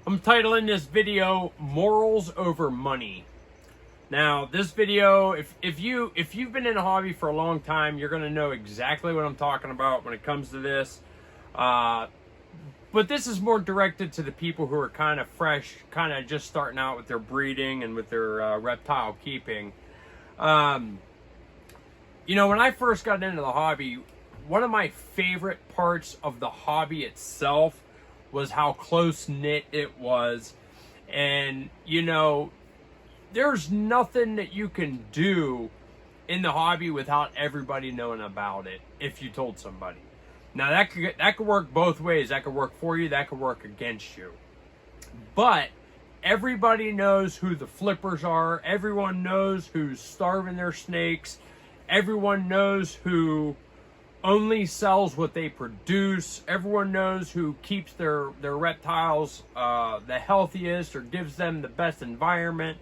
I'm titling this video Morals Over Money. Now, this video, if you've been in a hobby for a long time, you're going to know exactly what I'm talking about when it comes to this. But this is more directed to the people who are kind of fresh, kind of just starting out with their breeding and with their reptile keeping. You know, when I first got into the hobby, one of my favorite parts of the hobby itself was how close-knit it was. And, you know, there's nothing that you can do in the hobby without everybody knowing about it if you told somebody. Now, that could work both ways. That could work for you. That could work against you. But everybody knows who the flippers are. Everyone knows who's starving their snakes. Everyone knows who only sells what they produce. Everyone knows who keeps their reptiles the healthiest or gives them the best environment.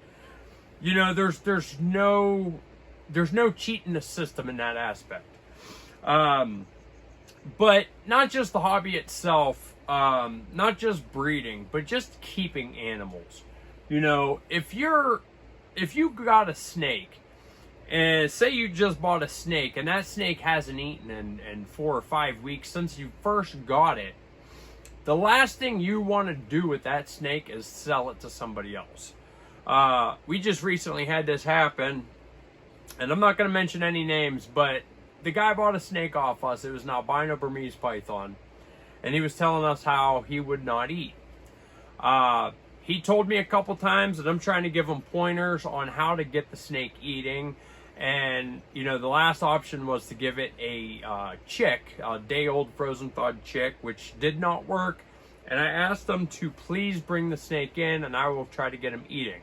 You know, there's no cheat in the system in that aspect. But not just the hobby itself, not just breeding, but just keeping animals. You know, if you got a snake, and say you just bought a snake, and that snake hasn't eaten in 4 or 5 weeks since you first got it, the last thing you want to do with that snake is sell it to somebody else. We just recently had this happen, and I'm not going to mention any names, but the guy bought a snake off us. It was an albino Burmese python, and he was telling us how he would not eat. He told me a couple times that I'm trying to give him pointers on how to get the snake eating. And, you know, the last option was to give it a chick, a day-old frozen thawed chick, which did not work. And I asked them to please bring the snake in, and I will try to get him eating.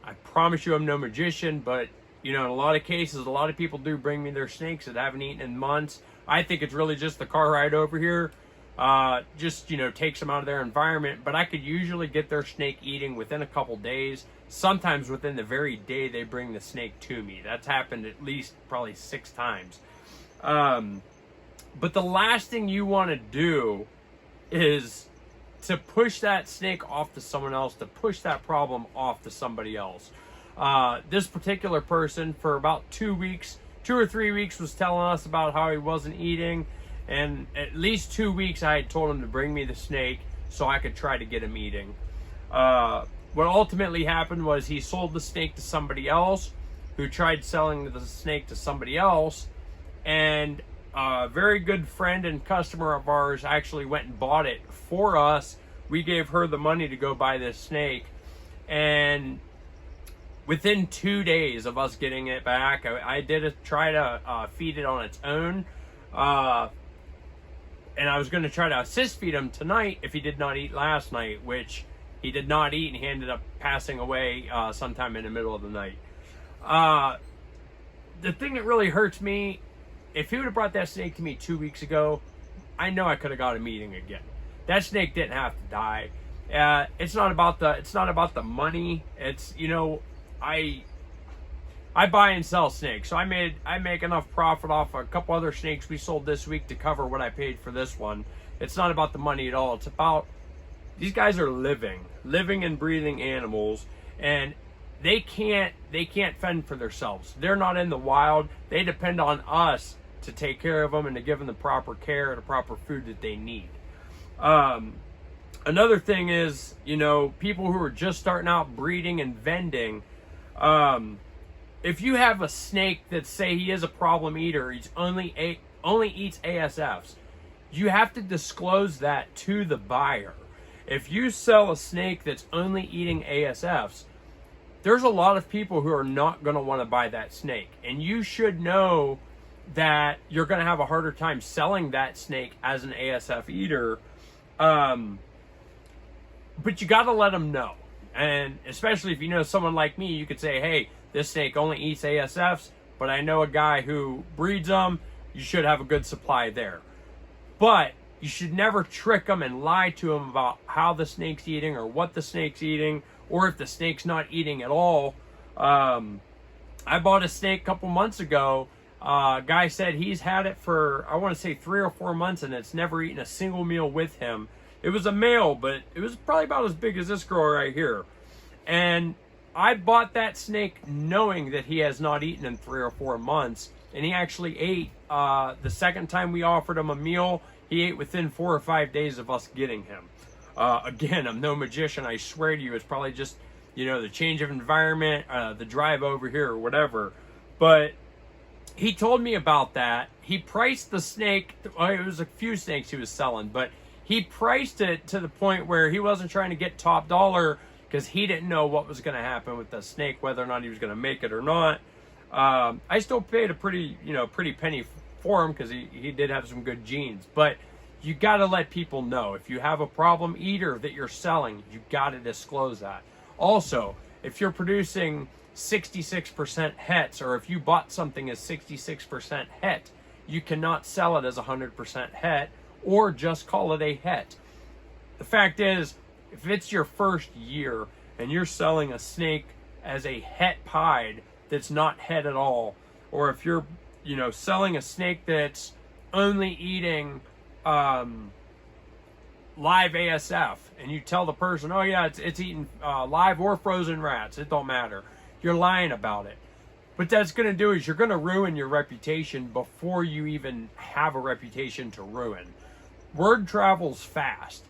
I promise you I'm no magician, but, you know, in a lot of cases, a lot of people do bring me their snakes that haven't eaten in months. I think it's really just the car ride over here. Just, you know, takes them out of their environment. But I could usually get their snake eating within a couple days. Sometimes within the very day they bring the snake to me. That's happened at least probably 6 times. But the last thing you want to do is to push that snake off to someone else, to push that problem off to somebody else. This particular person, for about 2 weeks, 2 or 3 weeks, was telling us about how he wasn't eating. And at least 2 weeks I had told him to bring me the snake so I could try to get him eating. What ultimately happened was he sold the snake to somebody else, who tried selling the snake to somebody else, and a very good friend and customer of ours actually went and bought it for us. We gave her the money to go buy this snake, and within 2 days of us getting it back, I did try to feed it on its own, and I was going to try to assist feed him tonight if he did not eat last night, which he did not eat, and he ended up passing away sometime in the middle of the night. The thing that really hurts me, if he would have brought that snake to me 2 weeks ago, I know I could have got him eating again. That snake didn't have to die. It's not about the money. It's, you know, I buy and sell snakes, so I make enough profit off a couple other snakes we sold this week to cover what I paid for this one. It's not about the money at all. It's about these guys are living and breathing animals, and they can't fend for themselves. They're not in the wild. They depend on us to take care of them and to give them the proper care and the proper food that they need. Another thing is, you know, people who are just starting out breeding and vending, if you have a snake that, say, he is a problem eater, he's only eats ASFs, you have to disclose that to the buyer. If you sell a snake that's only eating ASFs, there's a lot of people who are not going to want to buy that snake. And you should know that you're going to have a harder time selling that snake as an ASF eater. But you got to let them know. And especially if you know someone like me, you could say, hey, this snake only eats ASFs, but I know a guy who breeds them. You should have a good supply there. But you should never trick them and lie to them about how the snake's eating or what the snake's eating, or if the snake's not eating at all. I bought a snake a couple months ago. Guy said he's had it for, I want to say 3 or 4 months, and it's never eaten a single meal with him. It was a male, but it was probably about as big as this girl right here. And I bought that snake knowing that he has not eaten in 3 or 4 months. And he actually ate, the second time we offered him a meal, he ate within 4 or 5 days of us getting him. Again, I'm no magician. I swear to you, it's probably just, the change of environment, the drive over here or whatever. But he told me about that. He priced the snake. It was a few snakes he was selling, but he priced it to the point where he wasn't trying to get top dollar because he didn't know what was going to happen with the snake, whether or not he was going to make it or not. I still paid a pretty penny for him because he did have some good genes. But you got to let people know. If you have a problem eater that you're selling, you got to disclose that. Also, if you're producing 66% het, or if you bought something as 66% het, you cannot sell it as 100% het, or just call it a het. The fact is, if it's your first year and you're selling a snake as a het pied that's not het at all, or if you're selling a snake that's only eating live ASF, and you tell the person, oh yeah, it's eating live or frozen rats, it don't matter, you're lying about it. What that's going to do is you're going to ruin your reputation before you even have a reputation to ruin. Word travels fast.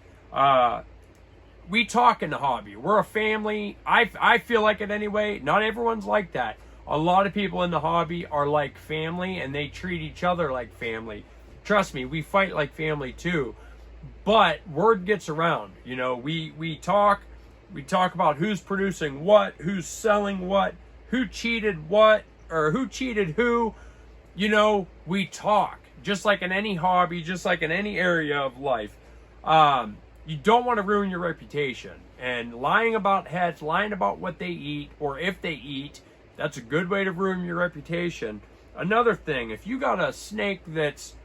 We talk in the hobby. We're a family. I feel like it anyway. Not everyone's like that. A lot of people in the hobby are like family, and they treat each other like family. Trust me, we fight like family too. But word gets around. We talk about who's producing what, who's selling what, who cheated what, or who cheated who. We talk. Just like in any hobby, just like in any area of life. You don't want to ruin your reputation. And lying about hets, lying about what they eat, or if they eat, that's a good way to ruin your reputation. Another thing, if you got a snake that's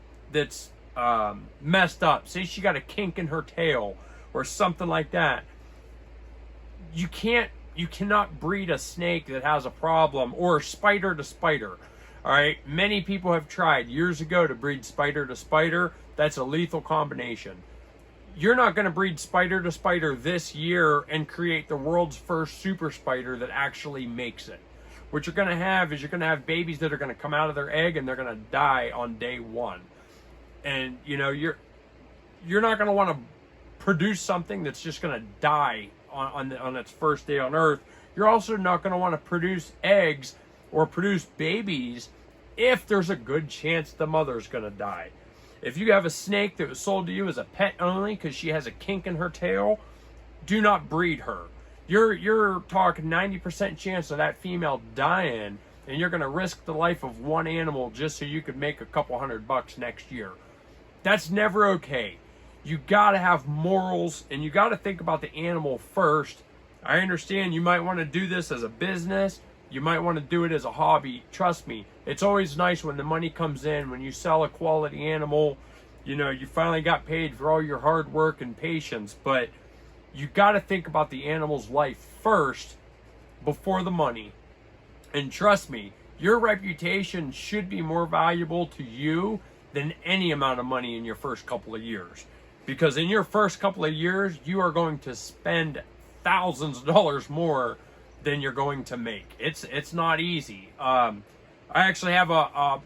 messed up, say she got a kink in her tail or something like that, you cannot breed a snake that has a problem, or spider to spider. All right, many people have tried years ago to breed spider to spider. That's a lethal combination. You're not going to breed spider to spider this year and create the world's first super spider that actually makes it. What you're going to have is you're going to have babies that are going to come out of their egg and they're going to die on day one. And you're not going to want to produce something that's just going to die on its first day on Earth. You're also not going to want to produce eggs or produce babies if there's a good chance the mother's going to die. If you have a snake that was sold to you as a pet only because she has a kink in her tail, do not breed her. You're talking 90% chance of that female dying, and you're going to risk the life of one animal just so you could make a couple $100 next year. That's never okay. You got to have morals, and you got to think about the animal first. I understand you might want to do this as a business. You might want to do it as a hobby. Trust me, it's always nice when the money comes in, when you sell a quality animal, you finally got paid for all your hard work and patience. But you got to think about the animal's life first before the money. And trust me, your reputation should be more valuable to you than any amount of money in your first couple of years. Because in your first couple of years, you are going to spend thousands of dollars more than you're going to make. It's not easy. I actually have a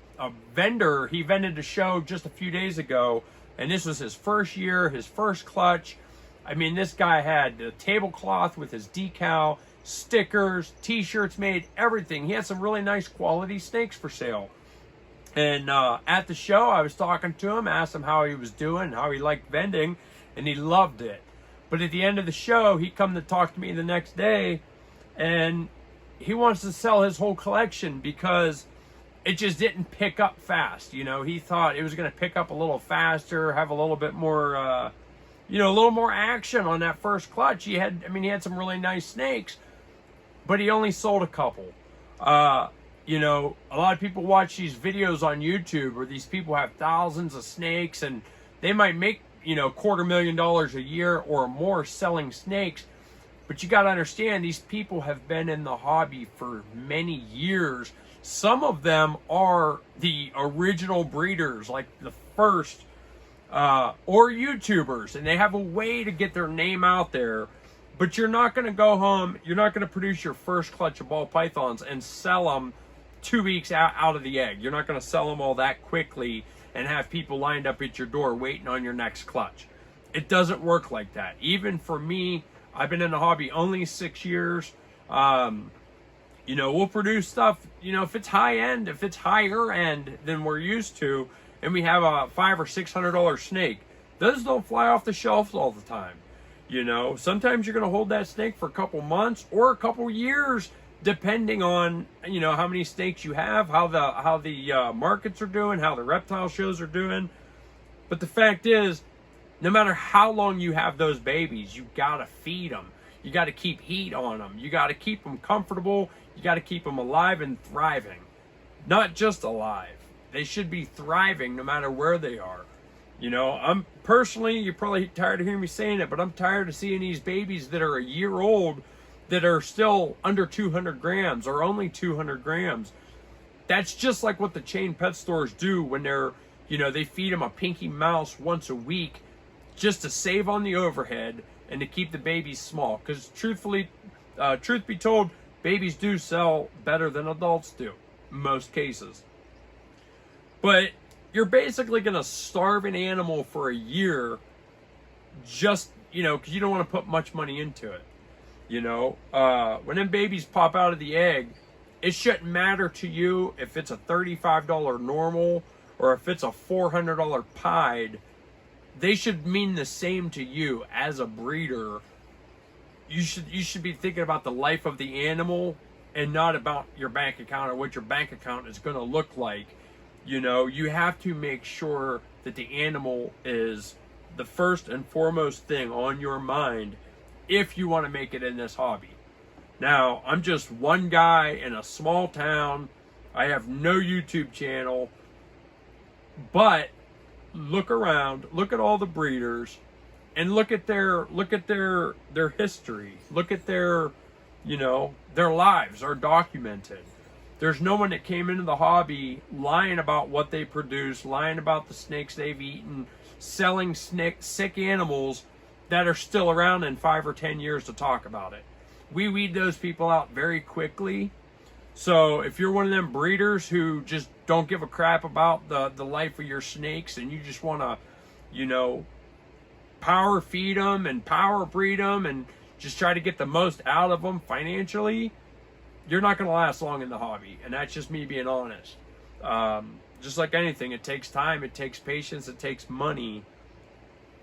vendor. He vended a show just a few days ago, and this was his first year, his first clutch. I mean, this guy had a tablecloth with his decal, stickers, t-shirts made, everything. He had some really nice quality snakes for sale. And at the show, I was talking to him, asked him how he was doing, how he liked vending, and he loved it. But at the end of the show, he come to talk to me the next day, and he wants to sell his whole collection because it just didn't pick up fast. He thought it was going to pick up a little faster, have a little bit more, a little more action on that first clutch. He had some really nice snakes, but he only sold a couple. A lot of people watch these videos on YouTube where these people have thousands of snakes, and they might make, $250,000 a year or more selling snakes. But you got to understand, these people have been in the hobby for many years. Some of them are the original breeders, like the first or YouTubers, and they have a way to get their name out there. But you're not going to go home, you're not going to produce your first clutch of ball pythons and sell them 2 weeks out of the egg. You're not going to sell them all that quickly and have people lined up at your door waiting on your next clutch. It doesn't work like that. Even for me, I've been in the hobby only 6 years. You know, we'll produce stuff, you know, if it's high end, if it's higher end than we're used to, and we have a $500 or $600 snake, those don't fly off the shelves all the time. You know, sometimes you're going to hold that snake for a couple months or a couple years, depending on, you know, how many snakes you have, how the markets are doing, how the reptile shows are doing. But the fact is, no matter how long you have those babies, you got to feed them. You got to keep heat on them. You got to keep them comfortable. You got to keep them alive and thriving. Not just alive. They should be thriving no matter where they are. You know, I'm personally, you're probably tired of hearing me saying it, but I'm tired of seeing these babies that are a year old that are still under 200 grams or only 200 grams. That's just like what the chain pet stores do when they're, you know, they feed them a Pinky Mouse once a week just to save on the overhead and to keep the babies small. Because truthfully, truth be told, babies do sell better than adults do in most cases. But you're basically going to starve an animal for a year just, you know, because you don't want to put much money into it. You know, when them babies pop out of the egg, it shouldn't matter to you if it's a $35 normal or if it's a $400 pied. They should mean the same to you as a breeder. You should be thinking about the life of the animal and not about your bank account or what your bank account is going to look like. You know, you have to make sure that the animal is the first and foremost thing on your mind if you want to make it in this hobby. Now, I'm just one guy in a small town. I have no YouTube channel. But look around, look at all the breeders, and look at their history. Look at their, you know, their lives are documented. There's no one that came into the hobby lying about what they produce, lying about the snakes they've eaten, selling sick animals that are still around in 5 or 10 years to talk about it. We weed those people out very quickly. So if you're one of them breeders who just don't give a crap about the life of your snakes and you just want to, you know, power feed them and power breed them and just try to get the most out of them financially, you're not going to last long in the hobby. And that's just me being honest. Just like anything, it takes time, it takes patience, it takes money.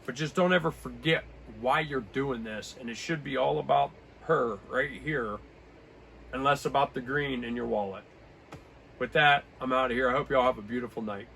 But just don't ever forget why you're doing this. And it should be all about her right here and less about the green in your wallet. With that, I'm out of here. I hope you all have a beautiful night.